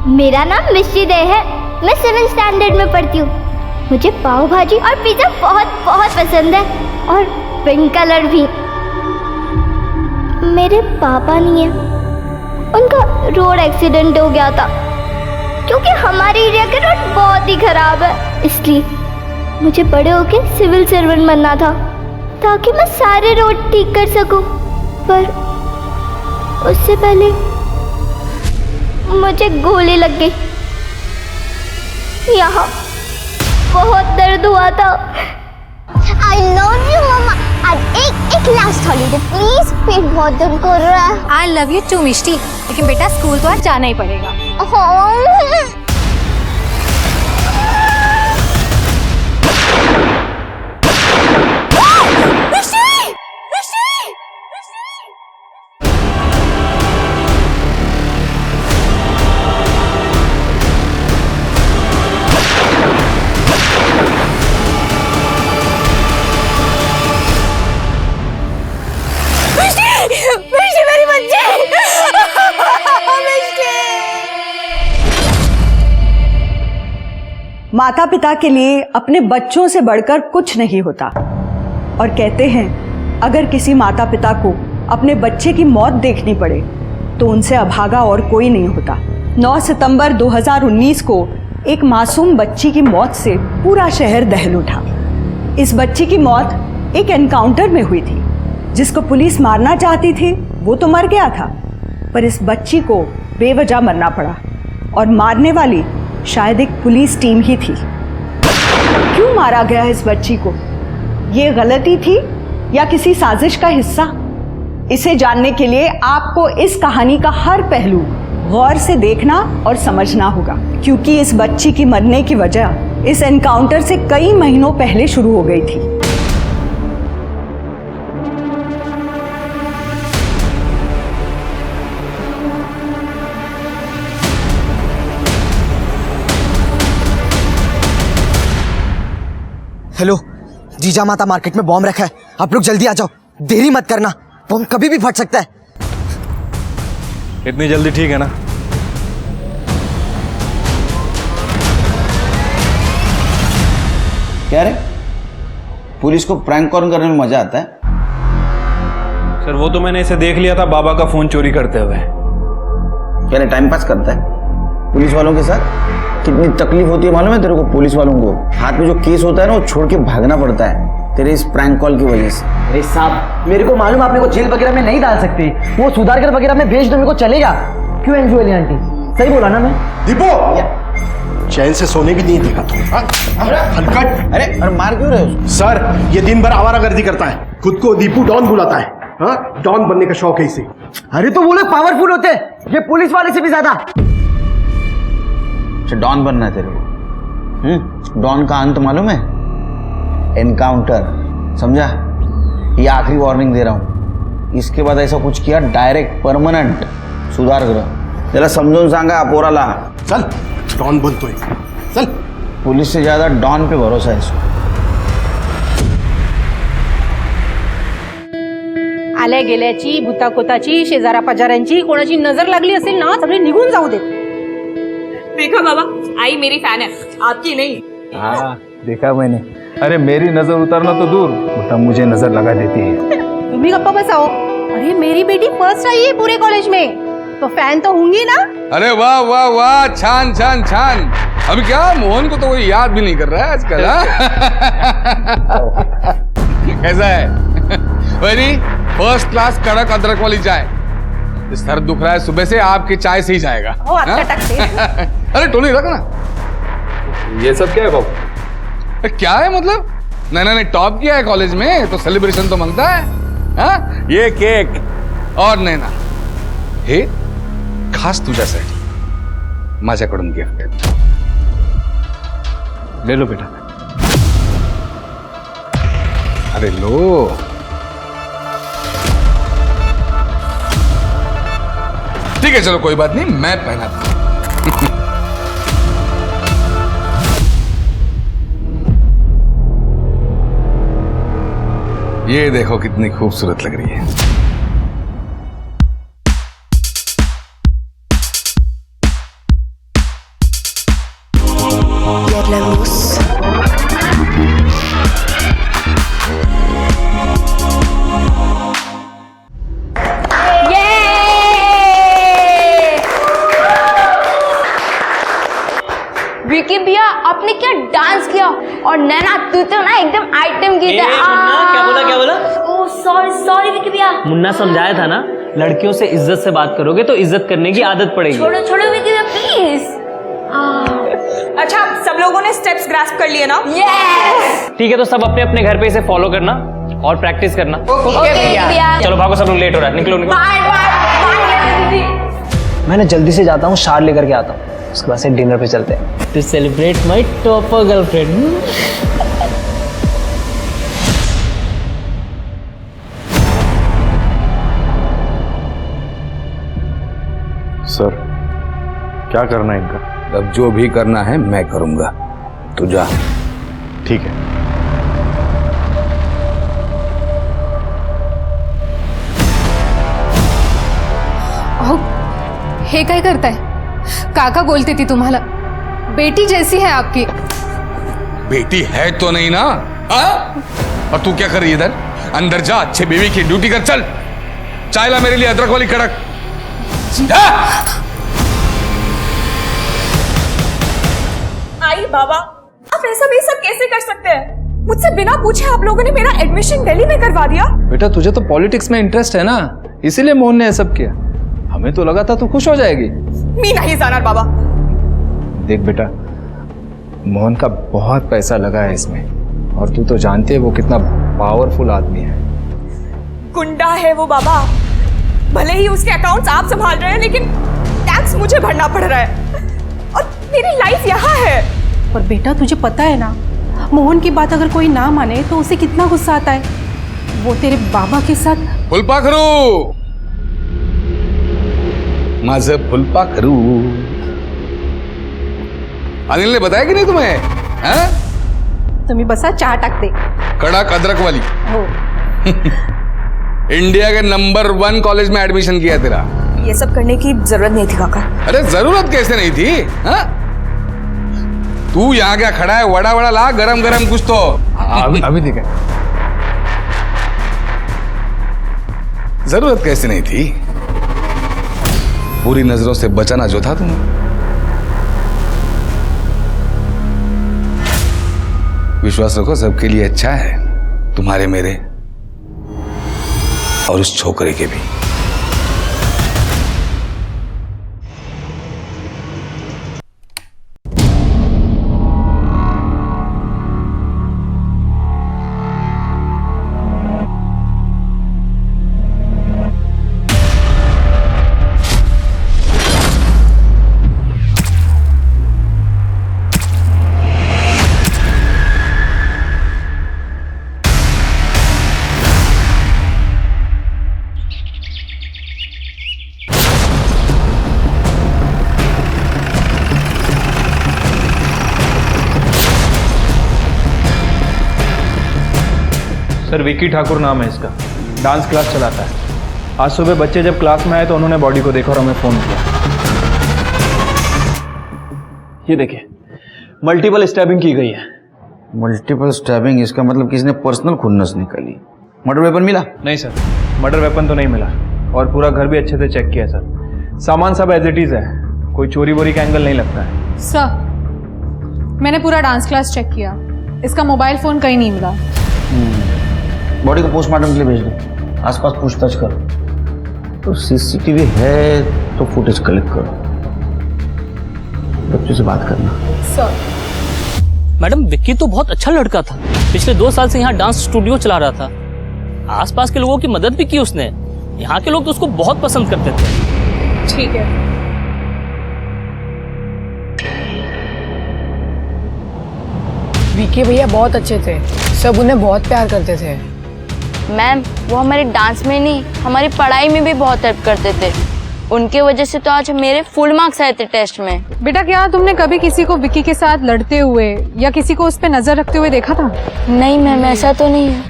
मेरा नाम मिश्री दे है। मैं 7th स्टैंडर्ड में पढ़ती हूँ। मुझे पाव भाजी और पिज़्ज़ा बहुत बहुत पसंद है, और पिंक कलर भी। मेरे पापा नहीं है, उनका रोड एक्सीडेंट हो गया था। क्योंकि हमारे एरिया के रोड बहुत ही खराब है, इसलिए मुझे बड़े होके सिविल सर्वेंट बनना था, ताकि मैं सारे रोड ठीक कर सकूं। पर उससे पहले मुझे गोली लग गई। यहाँ बहुत दर्द हुआ था। I love you, मम्मा। आज एक लास्ट हॉलीडे प्लीज, पेट बहुत दर्द कर रहा है। I love you too, मिष्टी। लेकिन बेटा स्कूल तो आज जाना ही पड़ेगा। माता पिता के लिए अपने बच्चों से बढ़कर कुछ नहीं होता, और कहते हैं अगर किसी माता पिता को अपने बच्चे की मौत देखनी पड़े तो उनसे अभागा और कोई नहीं होता। 9 सितंबर 2019 को एक मासूम बच्ची की मौत से पूरा शहर दहल उठा। इस बच्ची की मौत एक एनकाउंटर में हुई थी। जिसको पुलिस मारना चाहती थी वो तो मर गया था, पर इस बच्ची को बेवजह मरना पड़ा, और मारने वाली शायद एक पुलिस टीम ही थी। क्यों मारा गया इस बच्ची को? ये गलती थी या किसी साजिश का हिस्सा? इसे जानने के लिए आपको इस कहानी का हर पहलू गौर से देखना और समझना होगा, क्योंकि इस बच्ची की मरने की वजह इस एनकाउंटर से कई महीनों पहले शुरू हो गई थी। हेलो, जीजा माता मार्केट में बॉम्ब रखा है, आप लोग जल्दी आ जाओ, देरी मत करना, बॉम्ब कभी भी फट सकता है। इतनी जल्दी ठीक है ना? क्या रे, पुलिस को प्रैंक कॉल करने में मजा आता है? सर वो तो मैंने इसे देख लिया था बाबा का फोन चोरी करते हुए। क्या रे, टाइम पास करता है पुलिस वालों के साथ? कितनी तकलीफ होती है मालूम है तेरे को? पुलिस वालों को हाथ में जो केस होता है ना, वो छोड़ के भागना पड़ता है तेरे इस प्रैंक कॉल की वजह से। अरे साहब, मेरे को मालूम आप मेरे को जेल वगैरह में नहीं डाल सकते, वो सुधारकर वगैरह में भेज दो, मेरे को चलेगा। क्यों एंजुअली आंटी, सही बोला ना मैं? दीपू, चैन से सोने भी नहीं देगा तुम। हलकट। अरे मार क्यों रहे हो? सर, ये दिन भर आवारागर्दी करता है, खुद को दीपू डॉन बुलाता है। हाँ, डॉन बनने का शौक है इसे। अरे तो वो लोग पावरफुल होते हैं, ये पुलिस वाले से भी ज्यादा। डॉन बनना है तेरे को? डॉन का अंत मालूम है? एनकाउंटर, समझा? ये आखिरी वार्निंग दे रहा हूं, इसके बाद ऐसा कुछ किया डायरेक्ट परमानेंट सुधार ग्रह। त्याला समजून सांगा पोराला। चल, डॉन बनतोय, चल। पुलिस से ज्यादा डॉन पे भरोसा है इसको। आल्या गेल्याची, भूताकोताची, शेजारा पाजाऱ्यांची कोणाची नजर लागली असेल ना, सगळे निघून जाऊ देत। देखा बाबा, आई मेरी फैन है, आपकी नहीं। हाँ देखा मैंने। अरे मेरी नजर उतारना तो दूर, उल्टा मुझे नजर लगा देती है। तुम्ही गप्पा बसाओ। अरे मेरी बेटी फर्स्ट आई है पूरे कॉलेज में, तो फैन तो होंगी ना। अरे वाह वाह वाह, छान छान छान। अभी क्या, मोहन को तो कोई याद भी नहीं कर रहा है आजकल। कैसा है? वेरी फर्स्ट क्लास कड़क अदरक वाली चाय। सर दुख रहा है सुबह से, आपकी चाय से ही जाएगा। अरे टोली रख ना। ये सब क्या है बाबू? क्या है मतलब? नहीं, टॉप किया है कॉलेज में तो सेलिब्रेशन तो मांगता है। हाँ? ये केक और नैना हे खास तुझ्यासाठी माझ्याकडून गिफ्ट आहे। ले लो बेटा। अरे लो। ठीक है चलो कोई बात नहीं, मैं पहनाता हूं। ये देखो कितनी खूबसूरत लग रही है। विकी भैया आपने क्या डांस किया, और नैना तू तो ना एकदम आइटम की थी। क्या बोला? ओह सॉरी विकी भैया। मुन्ना समझाया था ना, लड़कियों से इज्जत से बात करोगे तो इज्जत करने की आदत पड़ेगी। छोड़ो विकी भैया प्लीज। अच्छा सब लोगों ने स्टेप्स ग्रास्प कर लिए ना? यस। ठीक है, तो सब अपने अपने घर पे इसे फॉलो करना और प्रैक्टिस करना। ओके भैया। चलो भागो, सब लोग लेट हो रहा है, निकलो। मैंने जल्दी से जाता हूँ, शार लेकर के आता हूँ, उसके बाद से डिनर पे चलते हैं। To celebrate my topper girlfriend. Sir क्या करना है इनका? अब जो भी करना है मैं करूंगा, तू जा। ठीक है। हे काय करताय? काका बोलते ती तुम्हाला, बेटी जैसी है आपकी। बेटी है तो नहीं ना? और तू क्या कर रही है इधर? अंदर जा, अच्छे बीवी की ड्यूटी कर। चल चाय ला मेरे लिए, अदरक वाली कड़क। आई बाबा, आप ऐसा भी सब कैसे कर सकते हैं? मुझसे बिना पूछे आप लोगों ने मेरा एडमिशन दिल्ली में करवा दिया। बेटा तुझे तो पॉलिटिक्स में इंटरेस्ट है ना, इसीलिए मोहन ने सब किया। हमें तो लगा था तू खुश हो जाएगी। मी नहीं जाना बाबा। देख बेटा, मोहन का बहुत पैसा लगा है इसमें, और तू तो जानती है वो कितना पावरफुल आदमी है। गुंडा है वो बाबा। भले ही उसके अकाउंट्स आप संभाल रहे हैं, लेकिन टैक्स मुझे भरना पड़ रहा है, और मेरी लाइफ यहाँ है। और बेटा तुझे पता है ना, मोहन की बात अगर कोई ना माने तो उसे कितना गुस्सा आता है। वो तेरे बाबा के साथ। फुलपाखरू, माझं फुलपाखरू। अनिल ने बताया कि नहीं तुम्हें? तुम्ही बसा, चहा टाकते। कड़क अदरक वाली। हो। इंडिया के नंबर 1 कॉलेज में एडमिशन किया तेरा। ये सब करने की जरूरत नहीं थी काका। अरे जरूरत कैसे नहीं थी? तू यहाँ क्या खड़ा है? वड़ा वड़ा ला, गरम गरम कुछ तो। अभी ठीक है। जरूरत कैसे नहीं थी? बुरी नजरों से बचाना जो था तुम्हें। विश्वास रखो, सबके लिए अच्छा है, तुम्हारे, मेरे और उस छोकरे के भी। सर विक्की ठाकुर नाम है इसका, डांस क्लास चलाता है। आज सुबह बच्चे जब क्लास में आए तो उन्होंने बॉडी को देखा और हमें फोन किया। ये देखिए, मल्टीपल स्टैबिंग की गई है। मल्टीपल स्टैबिंग, इसका मतलब किसी ने पर्सनल खुन्नस निकाली। मर्डर वेपन मिला? नहीं सर, मर्डर वेपन तो नहीं मिला, और पूरा घर भी अच्छे से चेक किया सर। सामान सब एज इट इज है, कोई चोरी वोरी का एंगल नहीं लगता है। सर मैंने पूरा डांस क्लास चेक किया, इसका मोबाइल फोन कहीं नहीं मिला। बॉडी को पोस्टमार्टम के लिए भेज दो, आसपास पूछताछ करो। तो सीसीटीवी है तो फुटेज कलेक्ट करो, बच्चों से बात करना। सर मैडम विक्की तो बहुत अच्छा लड़का था, पिछले 2 साल से यहाँ डांस स्टूडियो चला रहा था। आसपास के लोगों की मदद भी की उसने। यहाँ के लोग तो उसको बहुत पसंद करते थे। ठीक है। विकी भैया बहुत अच्छे थे, सब उन्हें बहुत प्यार करते थे। मैम वो हमारे डांस में नहीं, हमारी पढ़ाई में भी बहुत हेल्प करते थे। उनके वजह से तो आज मेरे फुल मार्क्स आए थे टेस्ट में। बेटा क्या तुमने कभी किसी को विक्की के साथ लड़ते हुए या किसी को उस पर नजर रखते हुए देखा था? नहीं मैम, ऐसा तो नहीं है।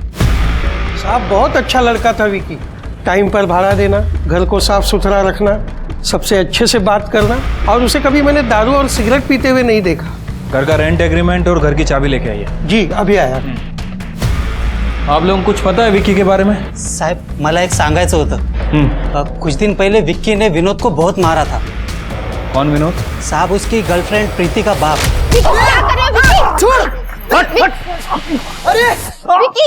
साहब बहुत अच्छा लड़का था विकी। टाइम पर भाड़ा देना, घर को साफ सुथरा रखना, सबसे अच्छे से बात करना, और उसे कभी मैंने दारू और सिगरेट पीते हुए नहीं देखा। घर का रेंट एग्रीमेंट और घर की चाबी लेके आइए। जी अभी आया। आप लोगों को कुछ पता है विक्की के बारे में? साहेब मला एक सांगायचं होतं। कुछ दिन पहले विक्की ने विनोद को बहुत मारा था। कौन विनोद? साहब उसकी गर्लफ्रेंड प्रीति का बाप। क्या कर रहे हो विकी? छोड़, हट, हट। अरे विकी,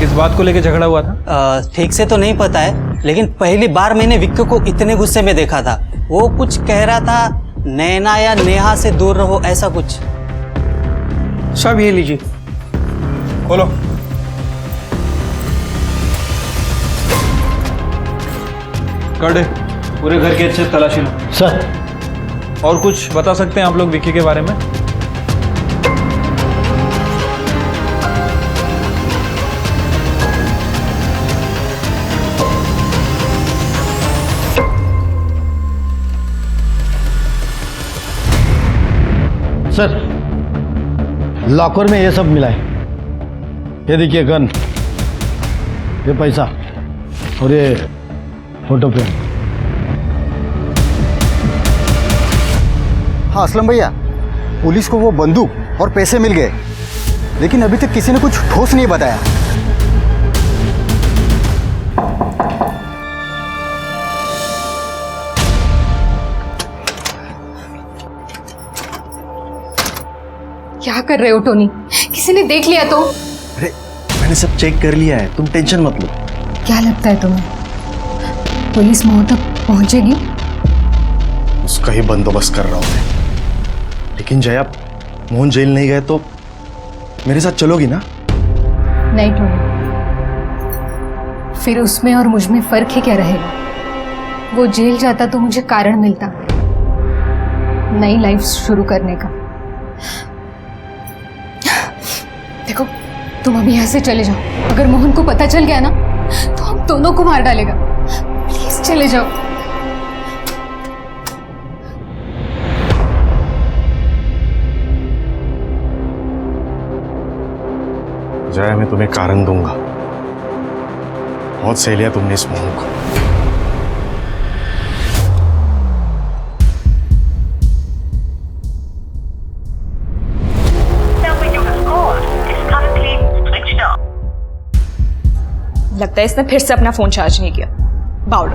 किस बात को लेके झगड़ा हुआ था? ठीक से तो नहीं पता है, लेकिन पहली बार मैंने विक्की को इतने गुस्से में देखा था। वो कुछ कह रहा था, नैना या नेहा से दूर रहो, ऐसा कुछ। सब ये लीजिए, खोलो। कर पूरे घर की अच्छे से तलाशी लो। सर। और कुछ बता सकते हैं आप लोग विक्की के बारे में? सर, लॉकर में ये सब मिला है। ये देखिए गन, ये पैसा और ये फोटो फ्रेम। हाँ असलम भैया, पुलिस को वो बंदूक और पैसे मिल गए, लेकिन अभी तक किसी ने कुछ ठोस नहीं बताया। क्या कर रहे हो टोनी? किसी ने देख लिया तो? अरे मैंने सब चेक कर लिया है, तुम टेंशन मत लो। क्या लगता है तुम्हें पुलिस मोहन तक पहुंचेगी? उसका ही बंदोबस्त कर रहा हूं मैं। लेकिन जया, मोहन जेल नहीं गए तो मेरे साथ चलोगी ना? नहीं टोनी, फिर उसमें और मुझ में फर्क ही क्या रहेगा? वो जेल जाता तो मुझे कारण मिलता नई लाइफ शुरू करने का। देखो, तुम अभी यहाँ से चले जाओ। अगर मोहन को पता चल गया ना तो हम दोनों को मार डालेगा। प्लीज चले जाओ। जया, मैं तुम्हें कारण दूंगा। बहुत सह लिया तुमने इस मोहन को। लगता है इसने फिर से अपना फोन चार्ज नहीं किया। बाउल।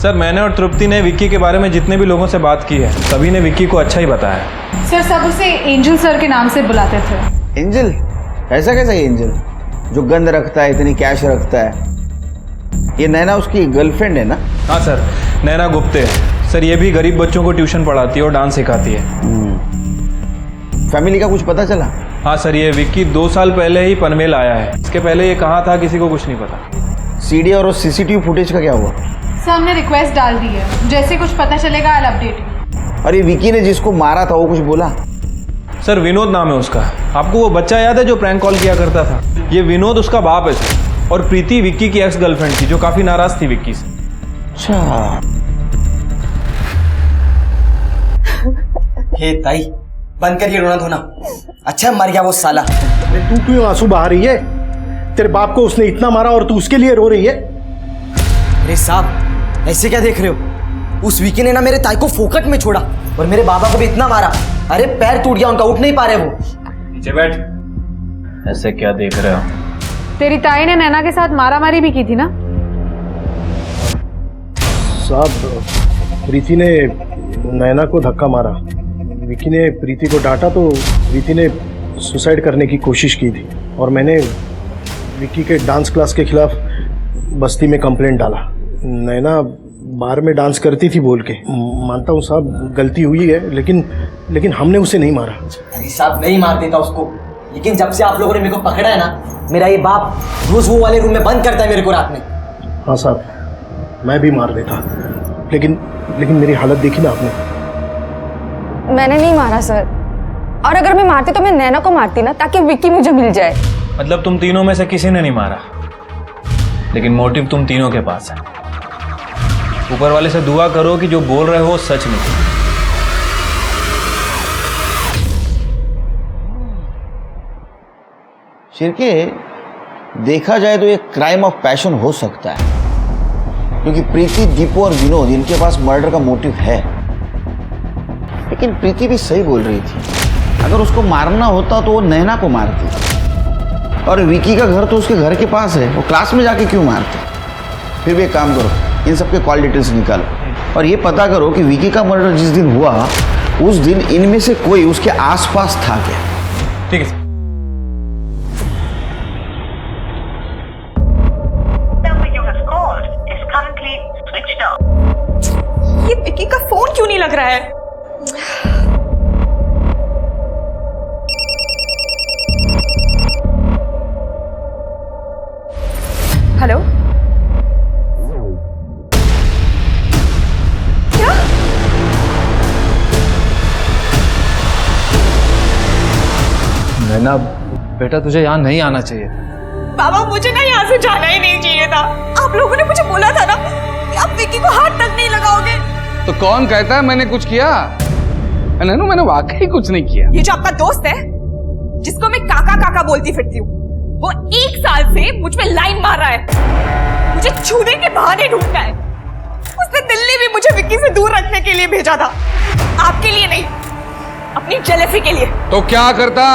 सर, मैंने और तृप्ति ने विक्की के बारे में जितने भी लोगों से बात की है, सभी ने विक्की को अच्छा ही बताया। सर, सब उसे एंजल सर के नाम से बुलाते थे। एंजल? ऐसा कैसा एंजल जो गंद रखता है, इतनी कैश रखता है? ये नैना उसकी गर्लफ्रेंड है ना? हाँ सर, नैना गुप्ते। सर, ये भी गरीब बच्चों को ट्यूशन पढ़ाती है और डांस सिखाती है। फैमिली का कुछ पता चला? हाँ सर, ये विक्की 2 साल पहले ही पनवेल आया है। इसके पहले ये कहाँ था किसी को कुछ नहीं पता। सीडी और सीसीटीवी फुटेज का क्या हुआ? सर, हमने रिक्वेस्ट डाल दी है, जैसे कुछ पता चलेगा I'll update you। अरे विक्की ने जिसको मारा था वो कुछ बोला? सर, विनोद नाम है उसका। आपको वो बच्चा याद है जो प्रैंक कॉल किया करता था? ये विनोद उसका बाप है सर। और प्रीति विक्की की एक्स गर्लफ्रेंड थी जो काफी नाराज थी विक्की से। अच्छा। हे ताई, बंद कर ये रोना धोना। अच्छा मर गया वो साला। तू क्यों आंसू बहा रही है? तेरे बाप को उसने इतना मारा और तू उसके लिए रो रही है? अरे साहब, ऐसे क्या देख रहे हो? उस विकी ने ना मेरे ताई को फोकट में छोड़ा और मेरे बाबा को भी इतना मारा। अरे पैर टूट गया उनका, उठ नहीं पा रहे वो। नीचे बैठ। ऐसे क्या देख रहे हो? तेरी ताई ने नैना के साथ मारामारी भी की थी ना? साहब, प्रीति ने नैना को धक्का मारा। विकी ने प्रीति को डांटा तो प्रीति ने सुसाइड करने की कोशिश की थी और मैंने विकी के डांस क्लास के खिलाफ बस्ती में कंप्लेंट डाला। नैना बार में डांस करती थी बोल के। मानता हूँ साहब, गलती हुई है, लेकिन हमने उसे नहीं मारा। अरे साहब, नहीं मार देता उसको, लेकिन जब से आप लोगों ने मेरे को पकड़ा है ना, मेरा ये बाप रोज वो वाले रूम में बंद करता है मेरे को रात में। हाँ साहब, मैं भी मार देता, लेकिन मेरी हालत देखी ना आपने। मैंने नहीं मारा सर, और अगर मैं मारती तो मैं नैना को मारती ना, ताकि विक्की मुझे मिल जाए। मतलब तुम तीनों में से किसी ने नहीं मारा, लेकिन मोटिव तुम तीनों के पास है। ऊपर वाले से दुआ करो कि जो बोल रहे हो सच नहीं। शिरके, देखा जाए तो ये क्राइम ऑफ पैशन हो सकता है, क्योंकि प्रीति, दीपू और विनोद, इनके पास मर्डर का मोटिव है। लेकिन प्रीति भी सही बोल रही थी, अगर उसको मारना होता तो वो नैना को मारती, और विकी का घर तो उसके घर के पास है, वो क्लास में जाके क्यों मारते? फिर भी एक काम करो, इन सब के कॉल डिटेल्स निकालो और ये पता करो कि विकी का मर्डर जिस दिन हुआ उस दिन इनमें से कोई उसके आसपास था क्या। ठीक है सर। ये विकी का फोन क्यों नहीं लग रहा है? हेलो, क्या? नैना बेटा, तुझे यहाँ नहीं आना चाहिए। बाबा मुझे ना यहाँ से जाना ही नहीं चाहिए था। आप लोगों ने मुझे बोला था ना कि आप विकी को हाथ तक नहीं लगाओगे। तो कौन कहता है मैंने कुछ किया? नैनू, मैंने वाकई कुछ नहीं किया। ये जो आपका दोस्त है जिसको मैं काका काका बोलती फिरती हूँ, वो 1 साल से मुझ पे लाइन मार रहा है, मुझे छूने के बहाने ढूंढता है। उसने दिल्ली भी मुझे विक्की से दूर रखने के लिए भेजा था, आपके लिए नहीं, अपनी जेलसी के लिए। तो क्या करता?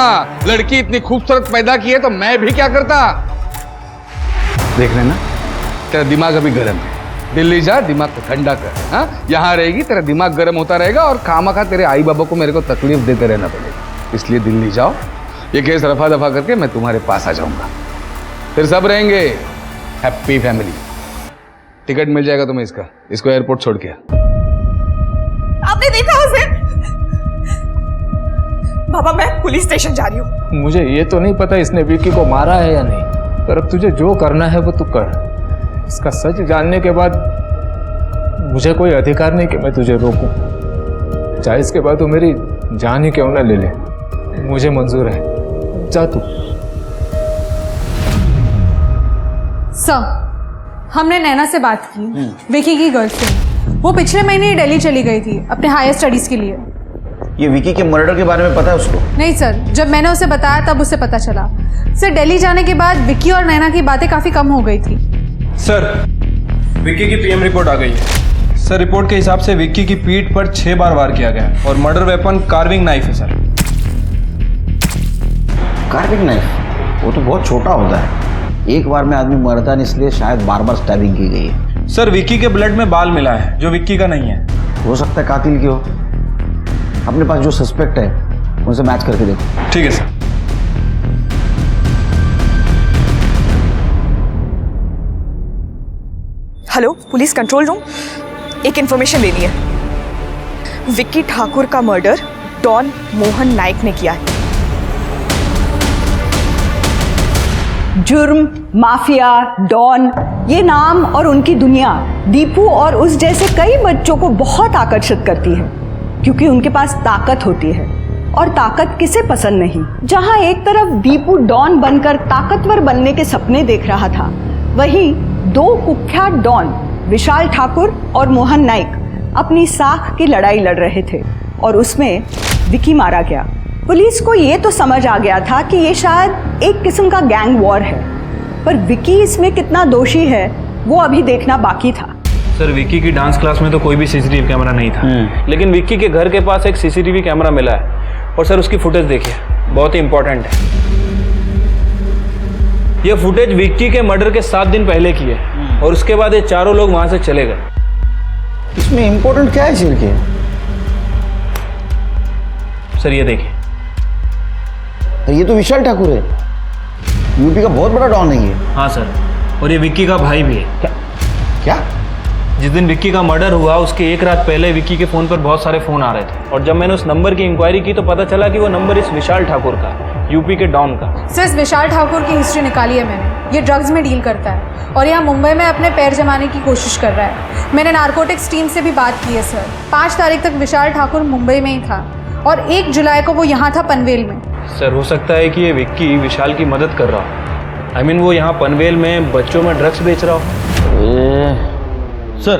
लड़की इतनी खूबसूरत पैदा की है तो मैं भी क्या करता? देख लेना, तेरा दिमाग अभी गर्म है, दिल्ली जा, दिमाग को ठंडा कर। हाँ, यहाँ रहेगी तेरा दिमाग गर्म होता रहेगा और खामखा तेरे आई बाबा को मेरे को तकलीफ देते रहना पड़ेगा। इसलिए दिल्ली जाओ, ये केस रफा दफा करके मैं तुम्हारे पास आ जाऊंगा, फिर सब रहेंगे हैप्पी फैमिली। टिकट मिल जाएगा तुम्हें इसका, इसको एयरपोर्ट छोड़ के। आपने देखा उसे? बाबा मैं पुलिस स्टेशन जा रही हूँ। मुझे ये तो नहीं पता इसने विकी को मारा है या नहीं, पर अब तुझे जो करना है वो तू कर। इसका सच जानने के बाद मुझे कोई अधिकार नहीं कि मैं तुझे रोकूं, चाहे इसके बाद तू मेरी जान ही क्यों ना ले ले, मुझे मंजूर है। जा तू। सर, हमने नैना से बात की, विकी की गर्लफ्रेंड। वो पिछले महीने ही दिल्ली चली गई थी अपने हायर स्टडीज के लिए। ये विकी के मर्डर के बारे में पता है उसको? नहीं सर, जब मैंने उसे बताया तब उसे पता चला। सर, दिल्ली जाने के बाद विकी और नैना की बातें काफी कम हो गई थी। सर, विक्की की पीएम रिपोर्ट आ गई है। सर, रिपोर्ट के हिसाब से विक्की की पीठ पर 6 बार वार किया गया है और मर्डर वेपन कार्विंग नाइफ है सर। Carving knife? वो तो बहुत छोटा होता है, एक बार में आदमी मरता नहीं, इसलिए शायद बार बार स्टैबिंग की गई है। सर, विक्की के ब्लड में बाल मिला है जो विक्की का नहीं है। हो सकता है कातिल की हो। अपने पास जो सस्पेक्ट है उनसे मैच करके देखो। ठीक है sir. Hello, police control room, एक इंफॉर्मेशन लेनी है। विक्की ठाकुर का मर्डर डॉन मोहन नायक ने किया है। जुर्म, माफिया, डॉन, ये नाम और उनकी दुनिया दीपू और उस जैसे कई बच्चों को बहुत आकर्षित करती है, क्योंकि उनके पास ताकत होती है, और ताकत किसे पसंद नहीं। जहां एक तरफ दीपू डॉन बनकर ताकतवर बनने के सपने देख रहा था, वहीं 2 कुख्यात डॉन विशाल ठाकुर और मोहन नाइक अपनी साख की लड़ाई लड़ रहे थे और उसमें विकी मारा गया। पुलिस को ये तो समझ आ गया था कि ये शायद एक किस्म का गैंग वॉर है, पर विकी इसमें कितना दोषी है वो अभी देखना बाकी था। सर, विक्की की डांस क्लास में तो कोई भी सीसीटीवी कैमरा नहीं था, लेकिन विक्की के घर के पास एक सीसीटीवी कैमरा मिला है और सर उसकी फुटेज देखिए, बहुत ही इंपॉर्टेंट है। यह फुटेज विक्की के मर्डर के 7 दिन पहले की है और उसके बाद ये चारों लोग वहां से चले गए। इसमें इंपॉर्टेंट क्या है सिर के? सर ये देखिए, ये तो विशाल ठाकुर है, यूपी का बहुत बड़ा डॉन है ये। हाँ सर, और ये विक्की का भाई भी है। क्या? जिस दिन विक्की का मर्डर हुआ उसके 1 रात पहले विक्की के फ़ोन पर बहुत सारे फ़ोन आ रहे थे, और जब मैंने उस नंबर की इंक्वायरी की तो पता चला कि वो नंबर इस विशाल ठाकुर का, यूपी के डॉन का। सर, इस विशाल ठाकुर की हिस्ट्री निकाली है मैंने। ये ड्रग्स में डील करता है और यहाँ मुंबई में अपने पैर जमाने की कोशिश कर रहा है। मैंने नारकोटिक्स टीम से भी बात की है सर। 5 तारीख तक विशाल ठाकुर मुंबई में ही था और 1 जुलाई को वो यहाँ था पनवेल में। सर, हो सकता है कि ये विक्की विशाल की मदद कर रहा हो। आई मीन वो यहाँ पनवेल में बच्चों में ड्रग्स बेच रहा हो। सर,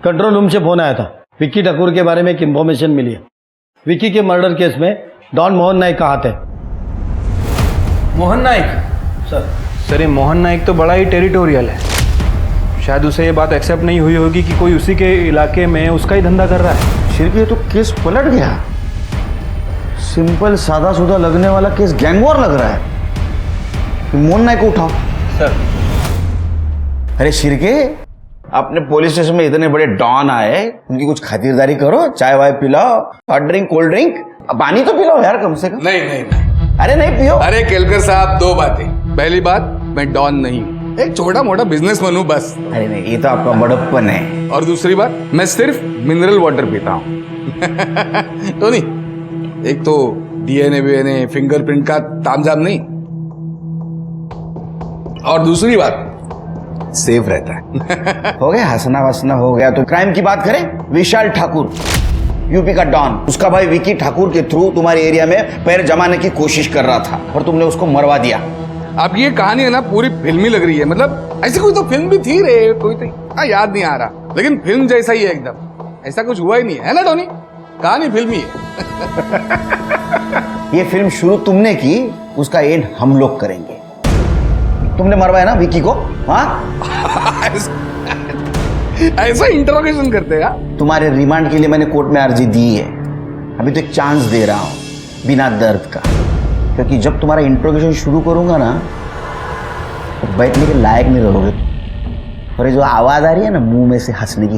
कंट्रोल रूम से फोन आया था, विक्की ठाकुर के बारे में एक इंफॉर्मेशन मिली है। विक्की के मर्डर केस में डॉन मोहन नाइक का हाथ है। मोहन नाइक? सर, ये मोहन नाइक तो बड़ा ही टेरिटोरियल है, शायद उसे ये बात एक्सेप्ट नहीं हुई होगी कि कोई उसी के इलाके में उसका ही धंधा कर रहा है। सिर्फ ये तो केस पलट गया। सिंपल सादा सुधा लगने वाला केस गैंग वॉर लग रहा है। मोहन नाइक को उठाओ। सर, अरे शिरके, अपने पुलिस स्टेशन में इतने बड़े डॉन आए, उनकी कुछ खातिरदारी करो, चाय वाय पिलाओ, हॉट ड्रिंक, कोल्ड ड्रिंक, पानी तो पिलाओ यार कम से कम। नहीं नहीं नहीं, अरे नहीं पियो। अरे केलकर साहब, दो बातें। पहली बात, मैं डॉन नहीं हूँ, एक छोटा मोटा बिजनेसमैन हूँ बस। अरे नहीं, ये तो आपका बड़प्पन है। और दूसरी बात, मैं सिर्फ मिनरल वाटर पीता हूँ। टोनी, एक तो डीएनए वीएनए फिंगरप्रिंट का तामझाम नहीं, और दूसरी बात सेफ रहता है। हो गया हंसना वसना हो गया, तो क्राइम की बात करें। विशाल ठाकुर, यूपी का डॉन, उसका भाई विकी ठाकुर के थ्रू तुम्हारे एरिया में पैर जमाने की कोशिश कर रहा था और तुमने उसको मरवा दिया। आपकी ये कहानी है ना, पूरी फिल्मी लग रही है। मतलब ऐसी कोई तो फिल्म भी थी रे, कोई तो याद नहीं आ रहा, लेकिन फिल्म जैसा ही है एकदम। ऐसा कुछ हुआ ही नहीं है ना टोनी, कहानी फिल्मी है। ये फिल्म शुरू तुमने की, उसका एंड हम लोग करेंगे। तुमने मरवाया ना विकी को? हाँ ऐसा इंटरोगेशन करते हैं। तुम्हारे रिमांड के लिए मैंने कोर्ट में अर्जी दी है। अभी तो एक चांस दे रहा हूँ बिना दर्द का, क्योंकि जब तुम्हारा इंटरोगेशन शुरू करूंगा ना तो बैठने के लायक नहीं रहोगे। और ये जो आवाज आ रही है ना मुंह में से हंसने की,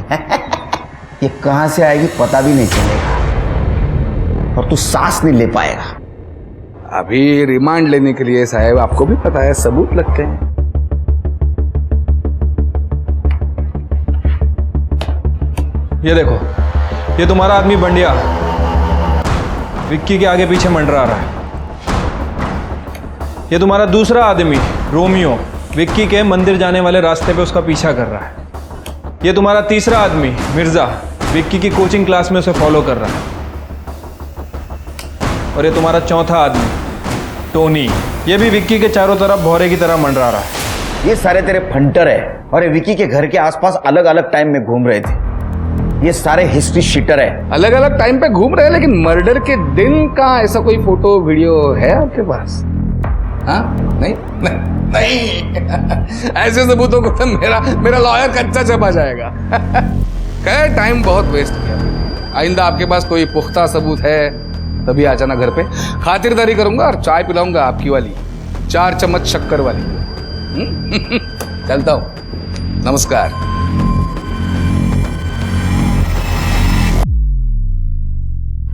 ये कहां से आएगी पता भी नहीं चलेगा और तू सांस नहीं ले पाएगा। अभी रिमांड लेने के लिए साहब, आपको भी पता है, सबूत लगते हैं। ये देखो, ये तुम्हारा आदमी बंडिया विक्की के आगे पीछे मंडरा रहा है। ये तुम्हारा दूसरा आदमी रोमियो विक्की के मंदिर जाने वाले रास्ते पे उसका पीछा कर रहा है। ये तुम्हारा तीसरा आदमी मिर्जा विक्की की कोचिंग क्लास में उसे फॉलो कर रहा है। और ये तुम्हारा चौथा आदमी टोनी, ये भी विक्की के चारों तरफ भौरे की तरह मंडरा रहा है। ये सारे तेरे फंटर है और ये विक्की के घर के आसपास अलग अलग टाइम में घूम रहे थे। ये सारे हिस्ट्री शीटर है। अलग अलग टाइम पे घूम रहे हैं, लेकिन मर्डर के दिन का ऐसा कोई फोटो वीडियो है आपके पास? हाँ? नहीं नहीं, नहीं। ऐसे सबूतों को तो मेरा लॉयर कच्चा चबा जाएगा। खैर, टाइम बहुत वेस्ट किया। आइंदा आपके पास कोई पुख्ता सबूत है तभी आ जाना घर पे, खातिरदारी करूंगा और चाय पिलाऊंगा आपकी वाली 4 चम्मच शक्कर वाली। चलता हूं, नमस्कार।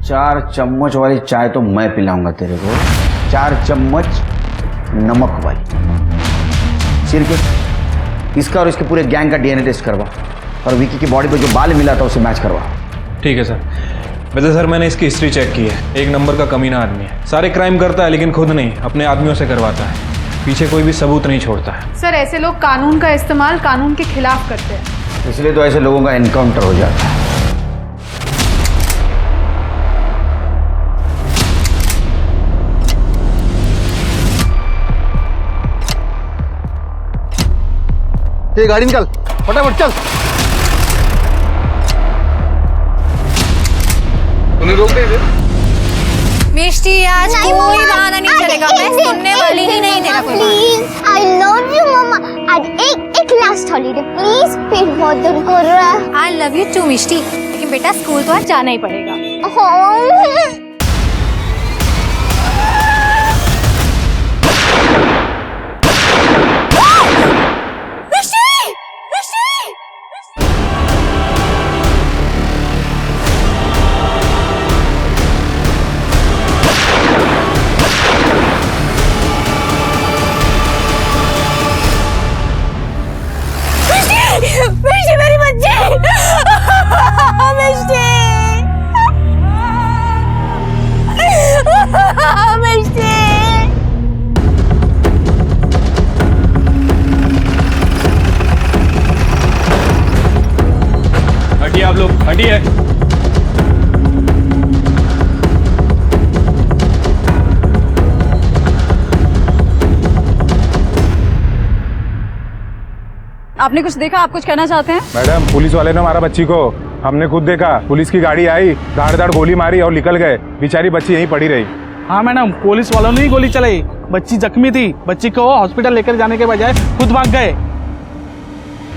चार चम्मच वाली चाय तो मैं पिलाऊंगा तेरे को, 4 चम्मच नमक वाली। सिर्फ इसका और इसके पूरे गैंग का डीएनए टेस्ट करवा और विकी की बॉडी पे जो बाल मिला था उसे मैच करवा। ठीक है सर। वैसे सर मैंने इसकी हिस्ट्री चेक की है, 1 नंबर का कमीना आदमी है। सारे क्राइम करता है लेकिन खुद नहीं, अपने आदमियों से करवाता है, पीछे कोई भी सबूत नहीं छोड़ता है। सर, ऐसे लोग कानून का इस्तेमाल कानून के खिलाफ करते हैं, इसलिए तो ऐसे लोगों का एनकाउंटर हो जाता है। ये गाड़ी निकाल, फटाफट चल। उन्हें रोक दे। मिष्टी, आज कोई बहाना नहीं चलेगा, मैं सुनने वाली ही नहीं तेरा कोई बहाना। प्लीज, आई लव यू मम्मा। आज एक लास्ट हॉलीडे प्लीज, पेट बहुत दर्द कर रहा है। आई लव यू टू मिष्टी, लेकिन बेटा स्कूल तो आज जाना ही पड़ेगा। मिष्टी, मेरी बच्ची। मिष्टी, मिष्टी। हटिए आप लोग, हटिए। आपने कुछ देखा? आप कुछ कहना चाहते हैं? मैडम, पुलिस वाले ने मारा बच्ची को, हमने खुद देखा। पुलिस की गाड़ी आई, धाड़ गोली मारी और निकल गए। बेचारी बच्ची यहीं पड़ी रही। हाँ मैडम, पुलिस वालों ने ही गोली चलाई, बच्ची जख्मी थी। बच्ची को हॉस्पिटल लेकर जाने के बजाय खुद भाग गए।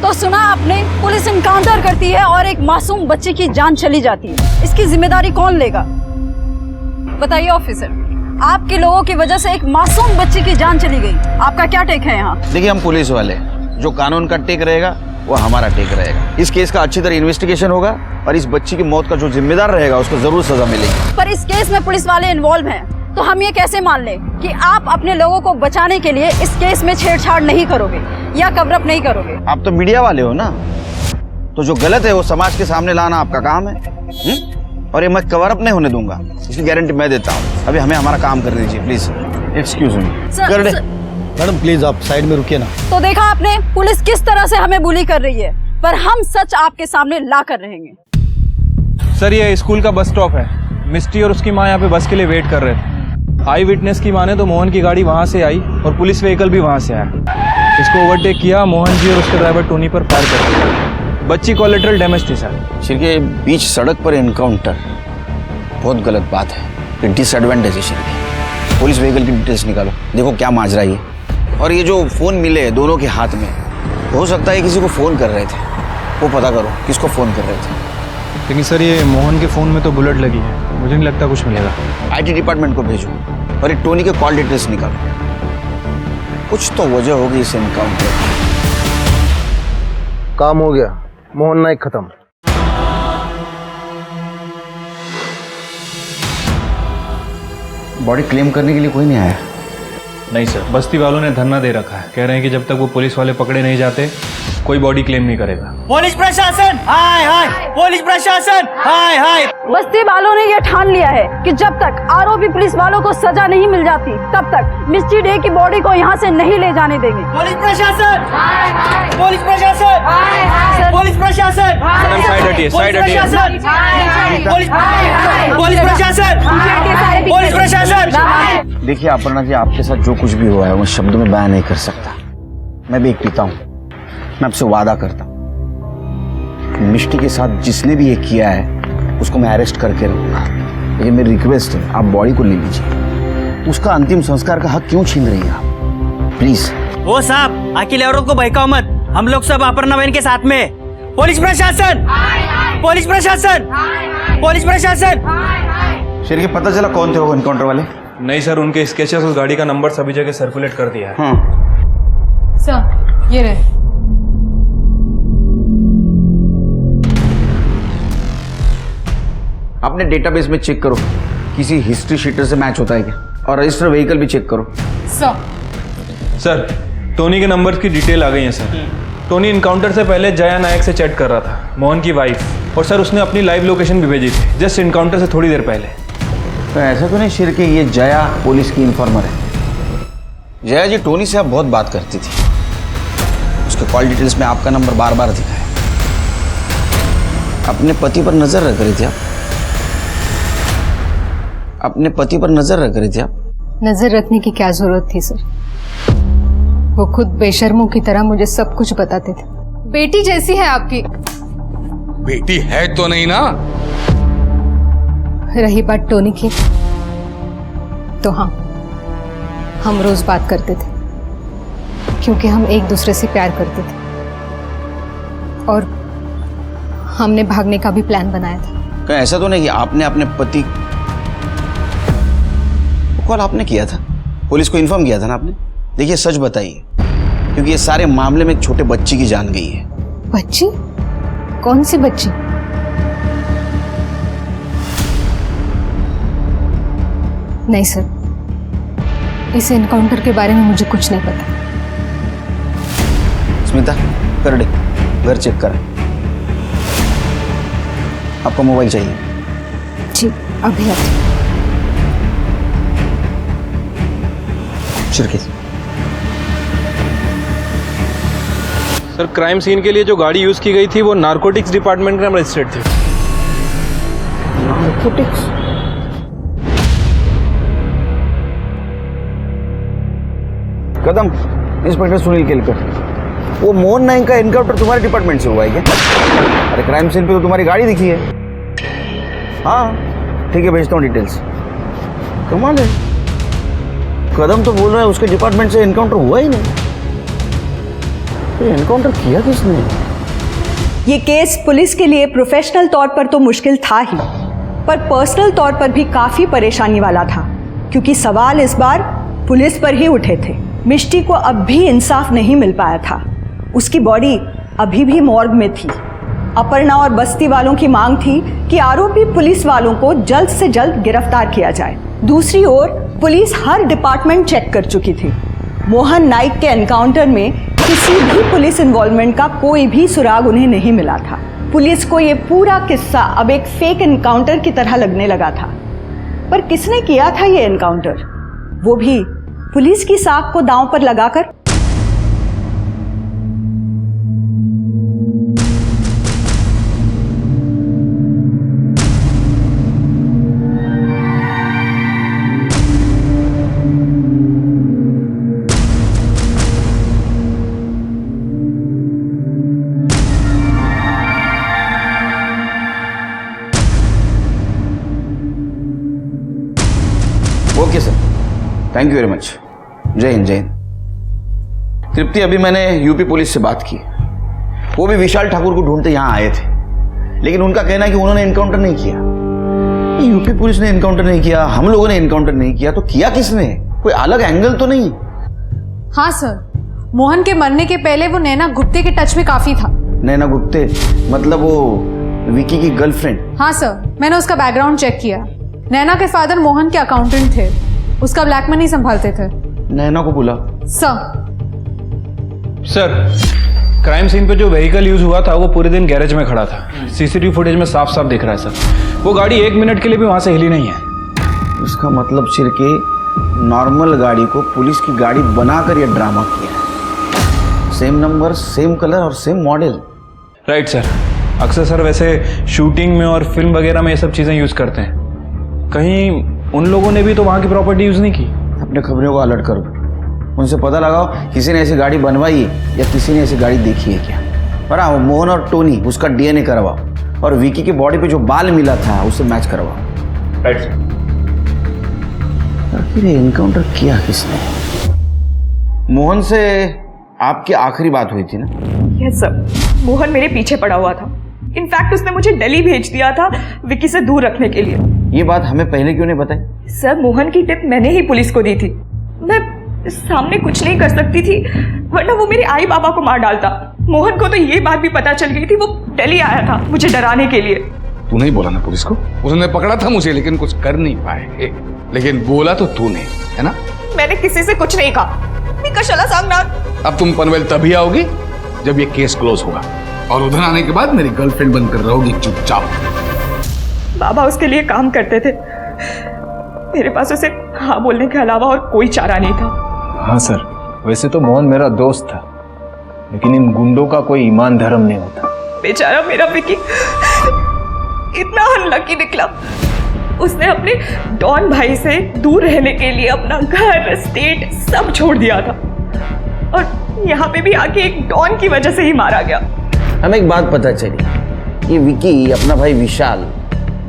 तो सुना आपने, पुलिस इनकाउंटर करती है और एक मासूम बच्चे की जान चली जाती है। इसकी जिम्मेदारी कौन लेगा? बताइए ऑफिसर, आपके लोगों की वजह से एक मासूम बच्चे की जान चली गई, आपका क्या टेक है यहाँ? देखिए, हम पुलिस वाले जो कानून का टेक रहेगा वो हमारा टेक रहेगा। इस केस का अच्छी तरह इन्वेस्टिगेशन होगा और इस बच्ची की मौत का जो जिम्मेदार रहेगा उसको जरूर सजा मिलेगी। पर इस केस में पुलिस वाले इन्वॉल्व हैं, तो हम ये कैसे मान लें कि आप अपने लोगों को बचाने के लिए इस केस में छेड़छाड़ नहीं करोगे या कवर अप नहीं करोगे? आप तो मीडिया वाले हो ना, तो जो गलत है वो समाज के सामने लाना आपका काम है। और ये मैं कवर अप नहीं होने दूंगा, इसकी गारंटी मैं देता हूँ। अभी हमें हमारा काम कर दीजिए प्लीज। Excuse me. कर दे मैडम प्लीज आप साइड में रुकिए ना। तो देखा आपने पुलिस किस तरह से हमें बुली कर रही है, पर हम सच आपके सामने ला कर रहेंगे। सर ये स्कूल का बस स्टॉप है। मिस्टी और उसकी माँ यहाँ पे बस के लिए वेट कर रहे थे। आई विटनेस की माने तो मोहन की गाड़ी वहाँ से आई और पुलिस व्हीकल भी वहाँ से आया। इसको ओवरटेक किया, मोहन जी और उसके ड्राइवर टोनी पर फायर कर दिया। बच्ची कोलेटरल डैमेज थी सर। शिर के बीच सड़क पर एनकाउंटर बहुत गलत बात है, ये डिसएडवांटेज है। शिर के पुलिस व्हीकल की डिटेल्स निकालो, देखो क्या माजरा ये। और ये जो फ़ोन मिले दोनों के हाथ में, हो सकता है किसी को फ़ोन कर रहे थे, वो पता करो किसको फ़ोन कर रहे थे। लेकिन सर ये मोहन के फ़ोन में तो बुलेट लगी है, मुझे नहीं लगता कुछ मिलेगा। आईटी डिपार्टमेंट को भेजो और ये टोनी के कॉल डिटेल्स निकालो, कुछ तो वजह होगी इस एनकाउंटर की। काम हो गया, मोहन नाइक खत्म। बॉडी क्लेम करने के लिए कोई नहीं आया? नहीं सर, बस्ती वालों ने धरना दे रखा है। कह रहे हैं कि जब तक वो पुलिस वाले पकड़े नहीं जाते कोई बॉडी क्लेम नहीं करेगा। पुलिस प्रशासन हाय हाय, पुलिस प्रशासन हाय हाय। बस्ती वालों ने यह ठान लिया है कि जब तक आरोपी पुलिस वालों को सजा नहीं मिल जाती तब तक मिस्टी डे की बॉडी को यहाँ से नहीं ले जाने देंगे। पुलिस प्रशासन, पुलिस प्रशासन, पुलिस प्रशासन, साइड हटिए, साइड हटिए। पुलिस प्रशासन, पुलिस प्रशासन। देखिए अपर्णा जी, आपके साथ जो कुछ भी हुआ है वो शब्दों में बयान नहीं कर सकता। मैं भी एक पिता हूँ, मैं आपसे वादा करता हूँ मिष्टी के साथ जिसने भी ये किया है उसको मैं अरेस्ट करके रहूंगा। लेकिन मेरी रिक्वेस्ट है आप बॉडी को ले लीजिए। उसका अंतिम संस्कार का हक क्यों छीन रही है आप? प्लीज। वो साहब अकेले औरत को बहकाओ मत, हम लोग सब अपर्णा बहन के साथ में। पुलिस प्रशासन, पुलिस प्रशासन, पुलिस प्रशासन। शेर के पता चला कौन थे वो एनकाउंटर वाले? नहीं सर, उनके स्केचेस उस गाड़ी का नंबर सभी जगह सर्कुलेट कर दिया है। सर ये रहे। अपने डेटाबेस में चेक करो किसी हिस्ट्री शीटर से मैच होता है क्या, और रजिस्टर व्हीकल भी चेक करो। सर टोनी के नंबर की डिटेल आ गई है सर। टोनी इनकाउंटर से पहले जया नायक से चैट कर रहा था, मोहन की वाइफ, और सर उसने अपनी लाइव लोकेशन भी भेजी थी जस्ट इनकाउंटर से थोड़ी देर पहले। तो ऐसा तो नहीं शिर के ये जया पुलिस की इन्फॉर्मर है? जया जी टोनी से आप बहुत बात करती थी, उसके कॉल डिटेल्स में आपका नंबर बार बार दिखा है। अपने पति पर नजर रख रही थी आप? अपने पति पर नजर रख रही थी आप? नजर रखने की क्या जरूरत थी सर, वो खुद बेशर्मों की तरह मुझे सब कुछ बताते थे। बेटी जैसी है आपकी। बेटी है तो नहीं ना? रही बात टोनी की, तो हाँ, हम रोज बात करते थे क्योंकि हम एक दूसरे से प्यार करते थे और हमने भागने का भी प्लान बनाया था। क्या ऐसा तो नहीं कि आपने अपने पति कॉल आपने किया था, पुलिस को इन्फॉर्म किया था ना आपने? देखिए सच बताइए, क्योंकि ये सारे मामले में एक छोटे बच्ची की जान गई है। बच्ची? कौन सी बच्ची? नहीं सर, इस एनकाउंटर के बारे में मुझे कुछ नहीं पता। स्मिता कर दे, घर चेक कर। आपका मोबाइल चाहिए? जी अभी आते। सर क्राइम सीन के लिए जो गाड़ी यूज की गई थी वो नारकोटिक्स डिपार्टमेंट के नाम रजिस्टर्ड थी। नारकोटिक्स? कदम, इंस्पेक्टर सुनील केलकर, वो मोहन नाइक का एनकाउंटर तुम्हारे डिपार्टमेंट से हुआ है क्या? अरे क्राइम सीन पे तो तुम्हारी गाड़ी दिखी है। हाँ ठीक है, भेजता हूँ डिटेल्स। कमाल है, कदम तो बोल रहा है उसके डिपार्टमेंट से एनकाउंटर हुआ ही नहीं। तो एनकाउंटर किया किसने? ये केस पुलिस के लिए प्रोफेशनल तौर पर तो मुश्किल था ही, पर पर्सनल तौर पर भी काफी परेशानी वाला था, क्योंकि सवाल इस बार पुलिस पर ही उठे थे। मिष्टी को अब भी इंसाफ नहीं मिल पाया था उसकी बॉडी अभी भी मॉर्ग में थी। अपर्णा और बस्ती वालों की मांग थी कि आरोपी पुलिस वालों को जल्द से जल्द गिरफ्तार किया जाए। दूसरी ओर पुलिस हर डिपार्टमेंट चेक कर चुकी थी। मोहन नाइक के एनकाउंटर में किसी भी पुलिस इन्वॉल्वमेंट का कोई भी सुराग उन्हें नहीं मिला था। पुलिस को ये पूरा किस्सा अब एक फेक एनकाउंटर की तरह लगने लगा था। पर किसने किया था ये एनकाउंटर, वो भी पुलिस की साख को दांव पर लगाकर? Okay sir, thank you very much. जय हिंद, जय हिंद। तृप्ति, अभी मैंने यूपी पुलिस से बात की। वो भी विशाल ठाकुर को ढूंढते यहाँ आए थे, लेकिन उनका कहना है कि उन्होंने एनकाउंटर नहीं किया। यूपी पुलिस ने एनकाउंटर नहीं किया, हम लोगों ने एनकाउंटर नहीं किया, तो किया किसने? कोई अलग एंगल तो नहीं? हाँ सर, मोहन के मरने के पहले वो नैना गुप्ते के टच में काफी था। नैना गुप्ते मतलब वो विकी की गर्लफ्रेंड? हाँ सर, मैंने उसका बैकग्राउंड चेक किया। नैना के फादर मोहन के अकाउंटेंट थे, उसका ब्लैक मनी संभालते थे। नैना को बुला। सर, क्राइम सीन पे जो व्हीकल यूज हुआ था वो पूरे दिन गैरेज में खड़ा था। सीसीटीवी फुटेज में साफ साफ दिख रहा है सर। वो गाड़ी 1 मिनट के लिए भी वहां से हिली नहीं है। इसका मतलब सिर्के नॉर्मल गाड़ी को पुलिस की गाड़ी बनाकर ये ड्रामा किया है। सेम नंबर, सेम कलर और सेम मॉडल। Right sir. अक्सर सर वैसे शूटिंग में और फिल्म वगैरह में ये सब चीजें यूज करते हैं। कहीं उन लोगों ने भी तो वहां की प्रॉपर्टी यूज नहीं की? अपने खबरों को अलर्ट कर दो, उनसे पता लगाओ किसी ने ऐसी गाड़ी बनवाई है या किसी ने ऐसी गाड़ी देखी है क्या। और हाँ, मोहन और टोनी उसका डीएनए करवाओ, और विकी की बॉडी पे जो बाल मिला था उससे मैच करवाओ। Right sir. आखिर एनकाउंटर किया किसने? मोहन से आपकी आखिरी बात हुई थी ना? यस सर, मोहन मेरे पीछे पड़ा हुआ था। इनफैक्ट उसने मुझे दिल्ली भेज दिया था विकी से दूर रखने के लिए। ये बात हमें पहले क्यों नहीं बताई? सर, मोहन की टिप मैंने ही पुलिस को दी थी। मैं सामने कुछ नहीं कर सकती थी, वरना वो मेरे आई बाबा को मार डालता। मोहन को तो ये बात भी पता चल गई थी, वो दिल्ली आया था मुझे डराने के लिए। तू नहीं बोला ना पुलिस को? उसने पकड़ा था मुझे, लेकिन कुछ कर नहीं पाए। लेकिन बोला तो तूने, है ना? मैंने किसी से कुछ नहीं कहा। मी कशाला सांगणार? अब तुम पनवेल तभी आओगी जब ये केस क्लोज होगा, और उधर आने के बाद मेरी गर्लफ्रेंड बनकर रहोगी चुपचाप। बाबा उसके लिए काम करते थे, मेरे पास उसे हाँ बोलने के अलावा और कोई चारा नहीं था। हाँ सर, वैसे तो मोहन मेरा दोस्त था, लेकिन इन गुंडों का कोई ईमान धर्म नहीं होता। बेचारा मेरा विकी इतना अनलकी निकला। उसने अपने डॉन भाई से दूर रहने के लिए अपना घर, स्टेट सब छोड़ दिया था, और यहाँ पे भी आके एक डॉन की वजह से ही मारा गया। हमें एक बात पता चली, ये विकी अपना भाई विशाल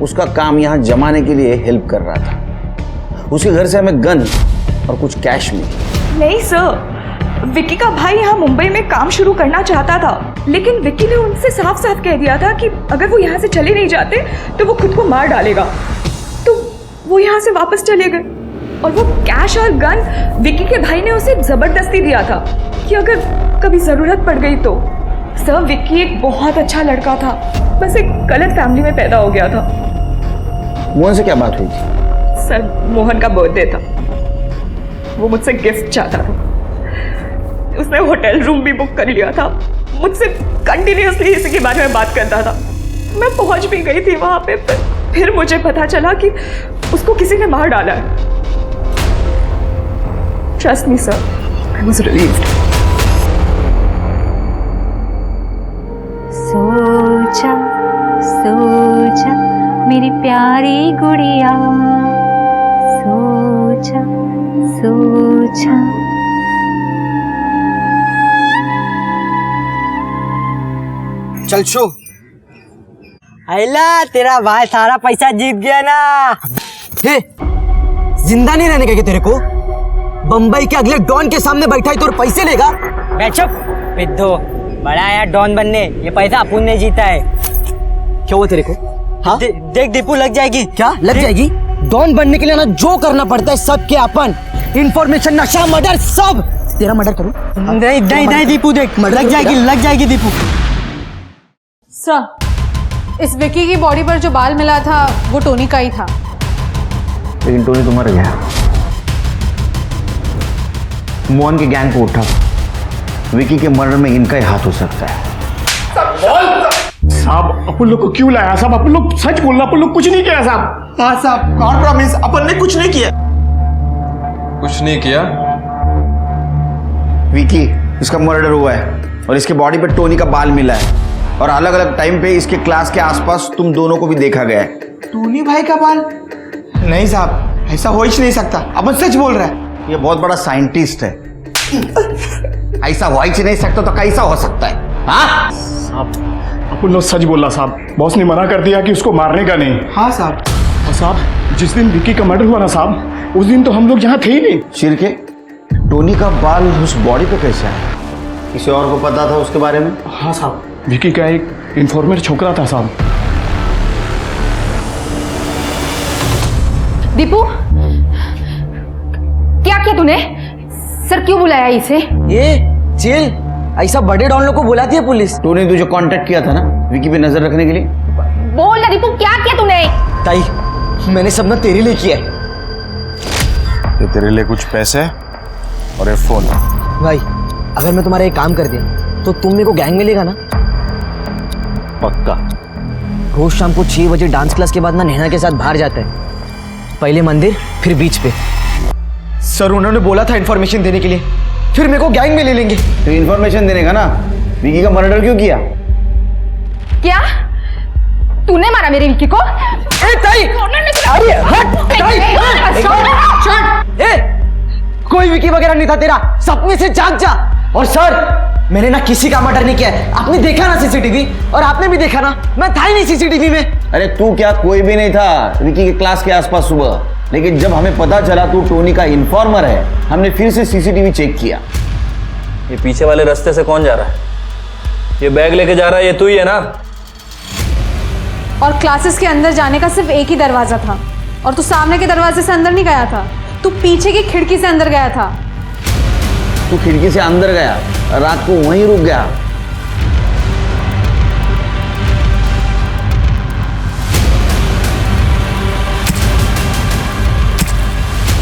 उसका काम यहाँ जमाने के लिए हेल्प कर रहा था। उसके घर से हमें गन और कुछ कैश मिली। नहीं सर, विकी का भाई यहाँ मुंबई में काम शुरू करना चाहता था, लेकिन विकी ने उनसे साफ साफ कह दिया था कि अगर वो यहाँ से चले नहीं जाते तो वो खुद को मार डालेगा। तो वो यहाँ से वापस चले गए, और वो कैश और गन विकी के भाई ने उसे जबरदस्ती दिया था कि अगर कभी जरूरत पड़ गई तो। सर, विक्की एक बहुत अच्छा लड़का था, बस एक गलत फैमिली में पैदा हो गया था। मोहन से क्या बात हुई थी? सर, मोहन का बर्थडे था, वो मुझसे गिफ्ट चाहता था। उसने होटल रूम भी बुक कर लिया था, मुझसे कंटिन्यूअसली इसी के बारे में बात करता था। मैं पहुंच भी गई थी वहां पे, फिर मुझे पता चला कि उसको किसी ने मार डाला है। Trust me sir, I was relieved. सोचा सोचा मेरी प्यारी गुड़िया, सोचा सोचा। चल शो। आइला, तेरा भाई सारा पैसा जीत गया ना। हे, जिंदा नहीं रहने का क्या तेरे को? बम्बई के अगले डॉन के सामने बैठा है तो और पैसे लेगा? चुप पिद्दो, बड़ा आया डॉन बनने, ये पैसा अपुन ने जीता है। क्या हुआ तेरे को? हाँ? देख दीपू, लग जाएगी। क्या लग जाएगी? डॉन बनने के लिए ना जो करना पड़ता है सब के अपन। इंफॉर्मेशन, नशा, मर्डर सब। तेरा मर्डर करूं? नहीं नहीं नहीं दीपू, देख लग जाएगी दीपू। सर, इस विकी की बॉडी पर जो बाल मिला था वो टोनी का ही था। लेकिन टोनी तो मर गया। मोहन की गैंग को उठा, विकी के मर्डर में इनका ही हाथ हो सकता है। साहब अपन लोग को क्यों लाया साहब? अपन लोग सच बोलना, अपन लोग कुछ नहीं किया साहब। हाँ साहब, गॉड प्रॉमिस, अपन ने कुछ नहीं किया। कुछ नहीं किया? विकी, इसका मर्डर हुआ है और इसके बॉडी पे टोनी का बाल मिला है और अलग अलग टाइम पे इसके क्लास के आसपास तुम दोनों को भी देखा गया है। टोनी भाई का बाल? नहीं साहब, ऐसा हो ही नहीं सकता। अपन सच बोल रहा है। ये बहुत बड़ा साइंटिस्ट है। ऐसा हो ही नहीं सकता तो कैसा हो सकता है? हाँ साहब, अपन लोग सच बोला साहब। बॉस ने मना कर दिया कि उसको मारने का नहीं। हाँ साहब। और साहब, जिस दिन विकी का मर्डर हुआ ना साहब, उस दिन तो हम लोग यहाँ थे ही नहीं। शिरके, टोनी का बाल उस बॉडी पे कैसे आया? किसी और को पता था उसके बारे में? हाँ साहब, विकी का एक इन्फॉर्मर छोकरा था साहब। दीपू, क्या किया तूने? सर क्यों बुलाया इसे? ये जेल, ऐसा बड़े डॉन लोग को बुलाती है पुलिस। टोनी तुझे कांटेक्ट किया था ना विकी पे नजर रखने के लिए? बोल ना दीपू, क्या किया तूने? ताई, मैंने सब ना तेरे लिए किया है। ये तेरे लिए कुछ पैसे और एक फोन। भाई, अगर मैं तुम्हारा एक काम कर दिया तो तुम मेरे को गैंग में लेगा ना? पक्का। रोज शाम को 6 बजे डांस क्लास के बाद ना नैना के साथ बाहर जाता है। पहले मंदिर, फिर बीच पे। सर, उन्होंने बोला था इन्फॉर्मेशन देने के लिए, फिर मेरे को गैंग में ले लेंगे। तो इन्फॉर्मेशन देने का ना, विकी का मर्डर क्यों किया? क्या तूने मारा मेरे विकी को? ताई! अरे हट! ताई! कोई विकी वगैरह नहीं था तेरा, सपने से जाग जा। और सर, मैंने ना किसी का मर्डर नहीं किया है। आपने देखा ना सीसीटीवी, और आपने भी देखा ना, मैं था ही नहीं सीसीटीवी में। अरे तू क्या, कोई भी नहीं था विकी के क्लास के आसपास सुबह। लेकिन जब हमें पता चला तू टोनी का इन्फॉर्मर है, हमने फिर से सीसीटीवी चेक किया। ये पीछे वाले रास्ते से कौन जा रहा है? ये बैग लेके जा रहा है, ये तू ही है ना? और क्लासेस के अंदर जाने का सिर्फ एक ही दरवाजा था, और तू सामने के दरवाजे से अंदर नहीं गया था, तू पीछे की खिड़की से अंदर गया था। तू खिड़की से अंदर गया, रात को वहीं रुक गया।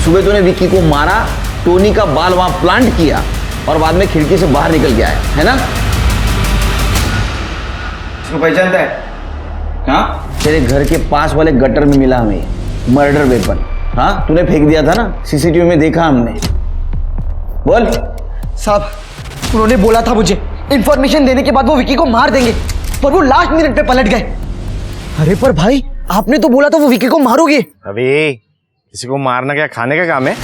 सुबह तूने विकी को मारा, टोनी का बाल वहां प्लांट किया और बाद में खिड़की से बाहर निकल गया है ना? इसको पहचानता है? हाँ, तेरे घर के पास वाले गटर में मिला हमें मर्डर वेपन। हाँ, तूने फेंक दिया था ना, सीसीटीवी में देखा हमने। बोल। साहब, उन्होंने बोला था मुझे इंफॉर्मेशन देने के बाद वो विकी को मार देंगे, पर वो लास्ट मिनट पे पलट गए। अरे पर भाई, आपने तो बोला था वो विकी को मारोगे। अबे, किसी को मारना क्या खाने का काम है?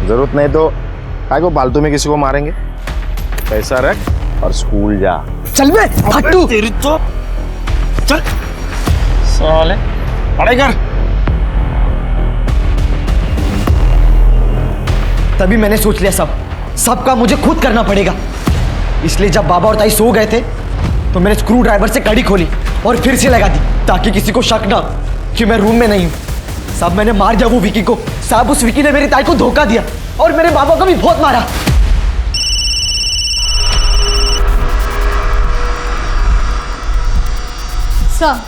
जरूरत नहीं तो काय को फालतू में किसी को मारेंगे। पैसा रख और स्कूल जा। चल बे हट्टू। तेरी तो चल साले, पढ़ाई कर। तभी मैंने सोच लिया सब काम मुझे खुद करना पड़ेगा। इसलिए जब बाबा और ताई सो गए थे तो मैंने स्क्रू ड्राइवर से कड़ी खोली और फिर से लगा दी, ताकि किसी को शक ना कि मैं रूम में नहीं हूं। साहब, मैंने मार दिया वो विकी को। साहब, उस विकी ने मेरी ताई को धोखा दिया और मेरे बाबा को भी बहुत मारा। सर,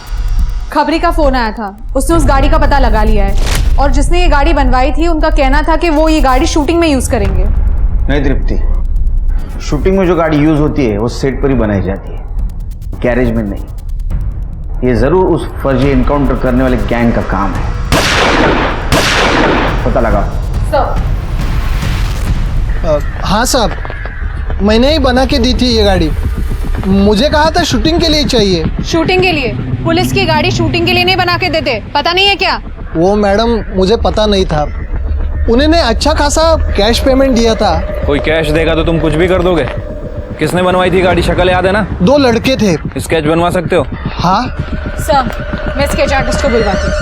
खबरी का फोन आया था, उसने उस गाड़ी का पता लगा लिया है, और जिसने ये गाड़ी बनवाई थी उनका कहना था कि वो ये गाड़ी शूटिंग में यूज करेंगे। नहीं तृप्ति, शूटिंग में जो गाड़ी यूज होती है वो सेट पर ही बनाई जाती है, गैरेज में नहीं। ये जरूर उस फर्जी एनकाउंटर करने वाले गैंग का काम है। पता लगा? हाँ साहब, मैंने ही बना के दी थी ये गाड़ी। मुझे कहा था शूटिंग के लिए चाहिए। शूटिंग के लिए? पुलिस की गाड़ी शूटिंग के लिए नहीं बना के देते, पता नहीं है क्या? वो मैडम, मुझे पता नहीं था। उन्होंने अच्छा खासा कैश पेमेंट दिया था। कोई कैश देगा तो तुम कुछ भी कर दोगे? किसने बनवाई थी गाड़ी, शक्ल याद है ना? 2 लड़के थे। स्केच बनवा सकते हो? हाँ सर, मैं स्केच आर्टिस्ट को बुलवाती हूँ।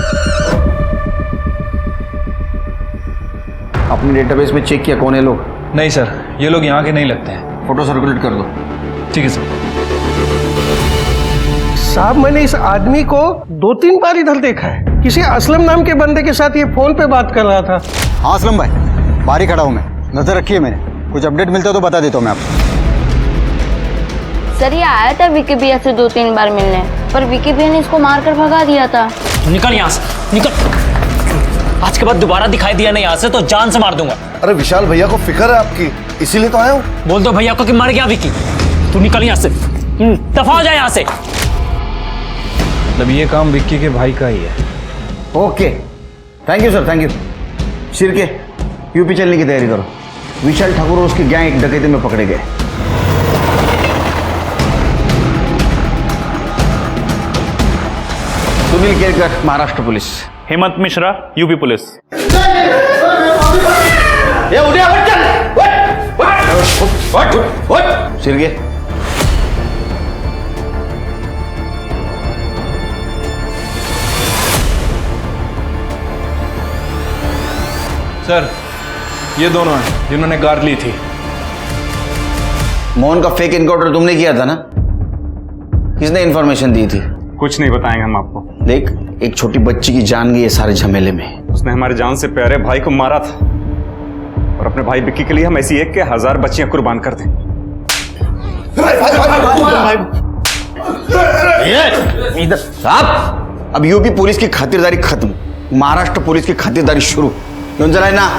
अपने डेटाबेस में चेक किया कौन है लोग? नहीं सर, ये लोग यहाँ के नहीं लगते हैं। फोटो सर्कुलेट कर दो। ठीक है सर। साहब, मैंने इस आदमी को 2-3 बार इधर देखा है। किसी असलम नाम के बंदे के साथ ये फोन पे बात कर रहा था। हाँ असलम भाई, बाहर ही खड़ा हूँ मैं, नजर रखी है मैंने। कुछ अपडेट मिलता है तो बता देता हूँ मैं आपको। सर ये आया था विकी भैया से 2-3 बार मिलने, पर विकी भैया ने इसको मारकर भगा दिया था। निकल यहाँ से, निकल। आज के बाद दोबारा दिखाई दिया नहीं यहाँ से तो जान से मार दूंगा। अरे विशाल भैया को फिक्र है आपकी, इसीलिए तो आया हूँ। बोल दो भैया को कि मर गया विकी। तू निकल यहाँ से, दफा हो जाए यहाँ से। मतलब ये काम विक्की के भाई का ही है। Okay, thank you sir, thank you. Shirke, UP चलने की तैयारी करो। विशाल ठाकुर और उसकी गैंग एक डकैती में पकड़े गए। Sunil Kerkar, Maharashtra police. Hemant Mishra, UP police. Shirke, sir ये दोनों हैं जिन्होंने कार ली थी। मोहन का फेक इनकाउंटर तुमने किया था ना? किसने इंफॉर्मेशन दी थी? कुछ नहीं बताएंगे हम आपको। देख, एक छोटी बच्ची की जान गई है सारे झमेले में। उसने हमारे जान से प्यारे भाई को मारा था और अपने भाई विक्की के लिए हम ऐसी एक के 1000 बच्चियां कुर्बान कर दें। इधर साहब, अब यूपी पुलिस की खातिरदारी खत्म, महाराष्ट्र पुलिस की खातिरदारी शुरू। क्यों जलाए ना?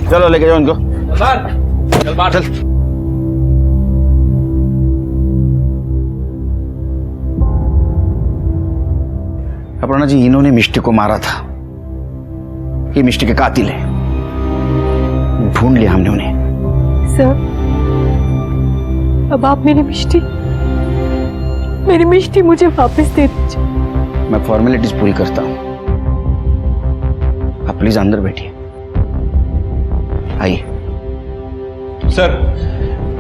चलो लेके जाओ इनको। चल बाहर चल। अपर्णा जी, इन्होंने मिष्टी को मारा था। ये मिष्टी के कातिल है। ढूंढ लिया हमने उन्हें। सर, अब आप मेरी मिष्टी मुझे वापस दे दीजिए। मैं फॉर्मेलिटीज पूरी करता हूं। आप प्लीज अंदर बैठिए। आइए। सर,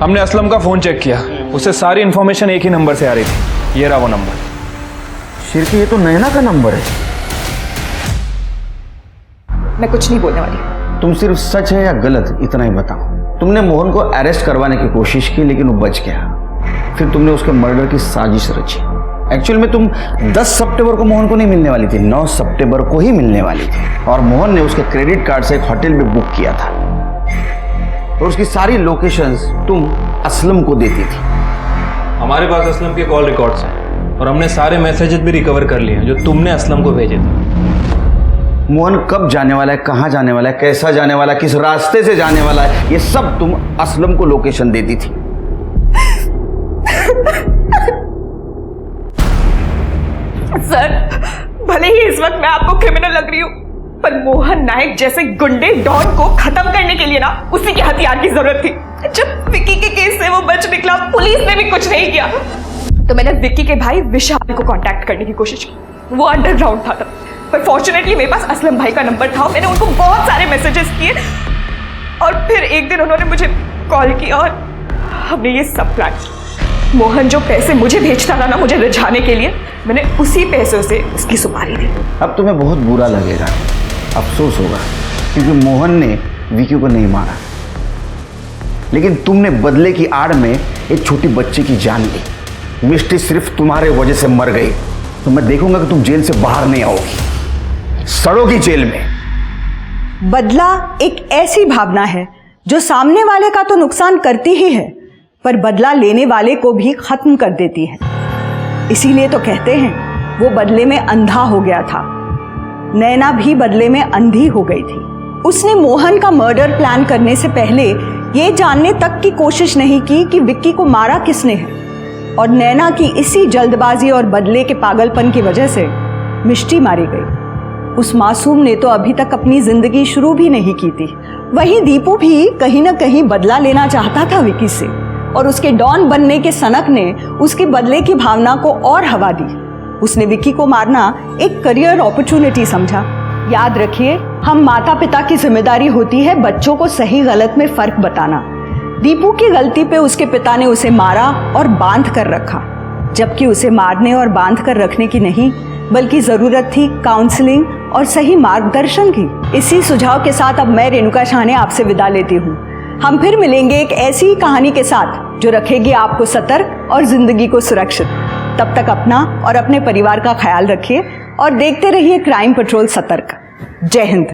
हमने असलम का फोन चेक किया, उसे सारी इंफॉर्मेशन एक ही नंबर से आ रही थी। ये रहा वो नंबर। शिरके, ये तो नैना का नंबर है। मैं कुछ नहीं बोलने वाली। तुम सिर्फ सच है या गलत इतना ही बताओ। तुमने मोहन को अरेस्ट करवाने की कोशिश की लेकिन वो बच गया। फिर तुमने उसके मर्डर की साजिश रची। एक्चुअल में तुम 10 सितंबर को मोहन को नहीं मिलने वाली थी, 9 सितंबर को ही मिलने वाली थी। और मोहन ने उसके क्रेडिट कार्ड से एक होटल में बुक किया था और उसकी सारी लोकेशंस तुम असलम को देती थी। हमारे पास असलम के कॉल रिकॉर्ड्स हैं और हमने सारे मैसेजेस भी रिकवर कर लिए हैं जो तुमने असलम को भेजे थे। मोहन कब जाने वाला है, कहां जाने वाला है, कैसा जाने वाला है, किस रास्ते से जाने वाला है, ये सब तुम असलम को लोकेशन देती थी। सर, भले ही इस वक्त मैं आपको क्रिमिनल लग रही हूँ, पर मोहन नायक जैसे गुंडे डॉन को खत्म करने के लिए ना उसी के हथियार की जरूरत थी। जब विक्की के केस से वो बच निकला, पुलिस ने भी कुछ नहीं किया, तो मैंने विक्की के भाई विशाल को कांटेक्ट करने की कोशिश की। वो अंडरग्राउंड था तब, पर फॉर्चुनेटली मेरे पास असलम भाई का नंबर था। मैंने उनको बहुत सारे मैसेजेस किए और फिर एक दिन उन्होंने मुझे कॉल किया और हमने ये सब प्लान किया। मोहन जो पैसे मुझे भेजता था ना मुझे रिझाने के लिए, मैंने उसी पैसों से उसकी सुपारी दी। अब तुम्हें बहुत बुरा लगेगा, अफसोस होगा, क्योंकि मोहन ने विक्की को नहीं मारा, लेकिन तुमने बदले की आड़ में एक छोटी बच्ची की जान ली। मिष्टी सिर्फ तुम्हारे वजह से मर गई, तो मैं देखूंगा कि तुम जेल से बाहर नहीं आओगी, सड़ोगी जेल में। बदला एक ऐसी भावना है जो सामने वाले का तो नुकसान करती ही है, पर बदला लेने वाले को भी खत्म कर देती है। इसीलिए तो कहते हैं वो बदले में अंधा हो गया था। नैना भी बदले में अंधी हो गई थी। उसने मोहन का मर्डर प्लान करने से पहले ये जानने तक की कोशिश नहीं की कि विक्की को मारा किसने है, और नैना की इसी जल्दबाजी और बदले के पागलपन की वजह से मिष्टी मारी गई। उस मासूम ने तो अभी तक अपनी जिंदगी शुरू भी नहीं की थी। वहीं दीपू भी कहीं ना कहीं बदला लेना चाहता था विक्की से, और उसके डॉन बनने के सनक ने उसके बदले की भावना को और हवा दी। उसने विक्की को मारना एक करियर अपॉर्चुनिटी समझा। याद रखिए, हम माता पिता की जिम्मेदारी होती है बच्चों को सही गलत में फर्क बताना। दीपू की गलती पे उसके पिता ने उसे मारा और बांध कर रखा, जबकि उसे मारने और बांध कर रखने की नहीं, बल्कि जरूरत थी काउंसलिंग और सही मार्गदर्शन की। इसी सुझाव के साथ अब मैं रेणुका शाह आपसे विदा लेती हूँ। हम फिर मिलेंगे एक ऐसी कहानी के साथ जो रखेगी आपको सतर्क और जिंदगी को सुरक्षित। तब तक अपना और अपने परिवार का ख्याल रखिए और देखते रहिए क्राइम पेट्रोल सतर्क। जय हिंद।